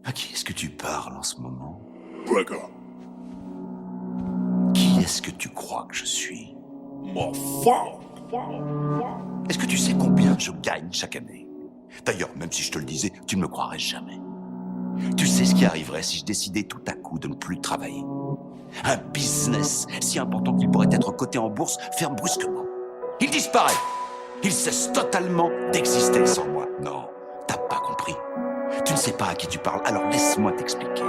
À qui est-ce que tu parles en ce moment? Breaker. Qui est-ce que tu crois que je suis? My fuck. Est-ce que tu sais combien je gagne chaque année? D'ailleurs, même si je te le disais, tu ne me croirais jamais. Tu sais ce qui arriverait si je décidais tout à coup de ne plus travailler? Un business si important qu'il pourrait être coté en bourse ferme brusquement. Il disparaît. Il cesse totalement d'exister sans moi. Non, t'as pas compris. Tu ne sais pas à qui tu parles, alors laisse-moi t'expliquer.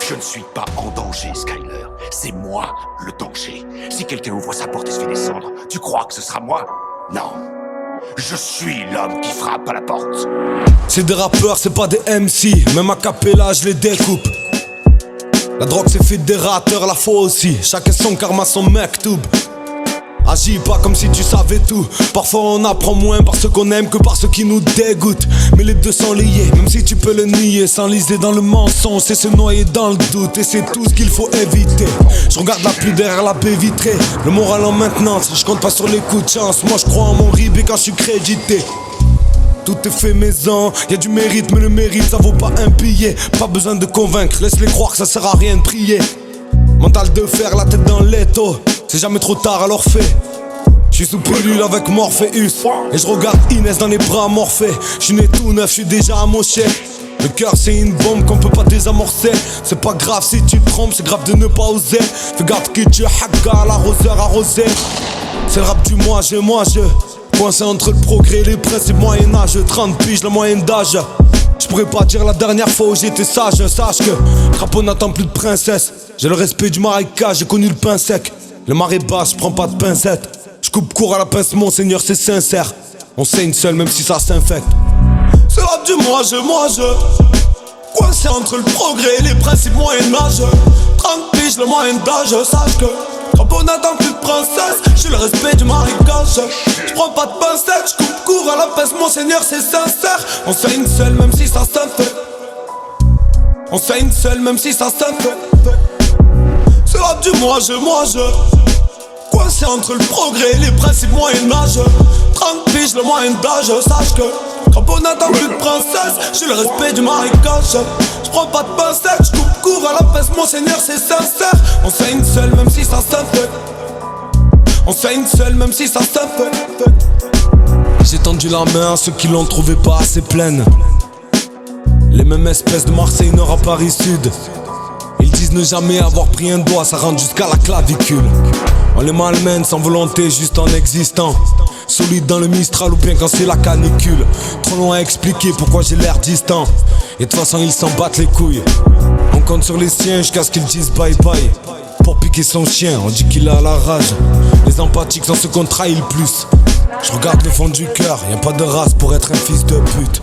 Je ne suis pas en danger, Skyler. C'est moi le danger. Si quelqu'un ouvre sa porte et se fait descendre, tu crois que ce sera moi? Non. Je suis l'homme qui frappe à la porte. C'est des rappeurs, c'est pas des MC. Même a cappella, je les découpe. La drogue c'est fait des rateurs, la foi aussi. Chacun son karma, son mektoub. Agis pas comme si tu savais tout. Parfois on apprend moins par ce qu'on aime que par ce qui nous dégoûte. Mais les deux sont liés, même si tu peux le nier. S'enliser dans le mensonge, c'est se noyer dans le doute. Et c'est tout ce qu'il faut éviter. Je regarde la pluie derrière la baie vitrée. Le moral en maintenance, je compte pas sur les coups de chance. Moi je crois en mon rib et quand je suis crédité. Tout est fait maison, y'a du mérite, mais le mérite ça vaut pas un billet. Pas besoin de convaincre, laisse-les croire que ça sert à rien de prier. Mental de fer, la tête dans l'étau. C'est jamais trop tard alors fais. J'suis sous pilule avec Morpheus. Et je regarde Inès dans les bras Morphée. J'suis né tout neuf, j'suis déjà amoché. Le cœur c'est une bombe qu'on peut pas désamorcer. C'est pas grave si tu te trompes, c'est grave de ne pas oser. Fais garde que tu hagga, l'arroseur arrosé. C'est le rap du moi je. Coincé entre le progrès et les principes moyen-âge. 30 piges la moyenne d'âge. Je pourrais pas dire la dernière fois où j'étais sage. Sache que crapaud n'attend plus de princesse. J'ai le respect du marécage, j'ai connu le pain sec. Le marée basse, je prends pas de pincette. Je coupe court à la pince, mon seigneur c'est sincère. On saigne seul même si ça s'infecte. C'est rap du moi je. Coincé entre le progrès et les principes moyen-âge. 30 piges la moyenne d'âge. Sache que crapaud n'attend plus de princesse. J'ai le respect du marécage. Je prends pas de pincette, je coupe court à la pince, mon seigneur c'est sincère. On saigne seul même si ça s'infecte. On saigne seul même si ça s'infecte. C'est rap du moi je. Coincé entre le progrès et les principes moyen-âge. 30 piges le moyen d'âge. Sache que crapaud n'attend plus de princesse. J'ai le respect du marécage. Je prends pas de pincette, je coupe court à la pince, mon seigneur c'est sincère. On saigne seul même si ça s'infecte. On saigne seul même si ça s'infecte. J'ai tendu la main à ceux qui l'ont trouvé pas assez pleine. Les mêmes espèces de Marseille Nord à Paris Sud. Ils disent ne jamais avoir pris un doigt, ça rentre jusqu'à la clavicule. On les malmène sans volonté, juste en existant. Solide dans le Mistral ou bien quand c'est la canicule. Trop loin à expliquer pourquoi j'ai l'air distant. Et de toute façon ils s'en battent les couilles. On compte sur les siens jusqu'à ce qu'ils disent bye bye. Pour piquer son chien, on dit qu'il a la rage. Les empathiques sont ceux qu'on trahit le plus. Je regarde le fond du cœur, y'a pas de race pour être un fils de pute.